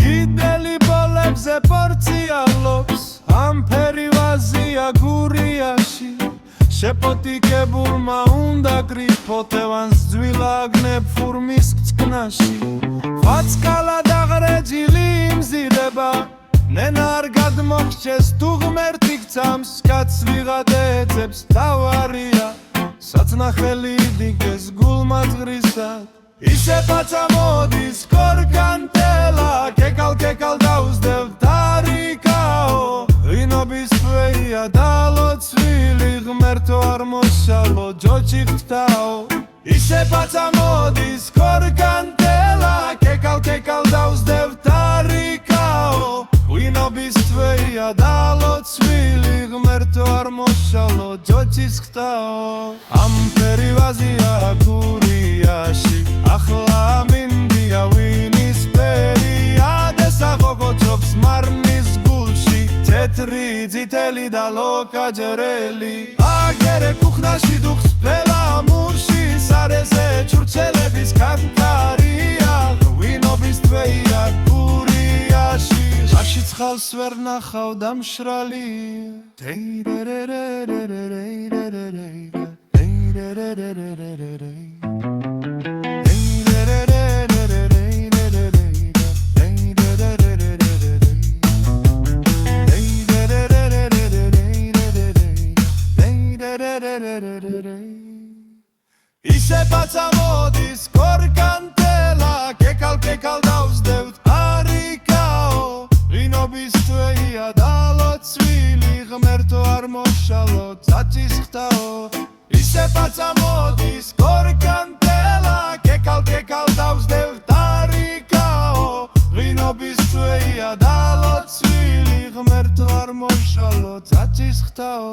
Gideli bolebze portsialops am perivazia gurieshi შეპოტიკებულმა უნდა გრიფოთევანს ძვილაგნებ ფურმის წყნაში ფაცკალა დაღრეჯილი იმზირება ნენა არ გადმოხჩეს თუ ღმერთი გცამს კაც ვიღადეძებს თავარია საწნახელი იდიგეს გულმაძღრისად ისე პაცა მოდის კორკანტელა კეკალ დაუზდევ დარიკაო ვინობის თვეია დალოცვილი ღმერთო არ მოსალო ჯოჯი ხტაო ისე პაცა მოდის კორკანტელა კეკალ დაუზდევ დარიკაო ვინობის თვეია დალოცვილი ღმერთო არ მოსალო ჯოჯი ხტაო ამ პერივაზია გურიაში ახლა მინდია ვინის პერიადეს აღოგოჩობს მარნის გულში თეთრი ძითელი და ლოკაჯერელი აგერე კუხნაში დუხს ფელამურში სარეზე ჩურჩელების კანკარია ვინობის თვეია გურიაში აშიც ხალს ვერ ნახავ დამშრალი ისე პაცა მოდის კორკანტელა კეკალ დაუზდევ დარიკაო ვინობის თვეია დალოცვილი ღმერთო არ მოსალო წაჭის ხტაო ისე პაცა მოდის კორკანტელა კეკალ დაუზდევ დარიკაო ვინობის თვეია დალოცვილი ღმერთო არ მოსალო წაჭის ხტაო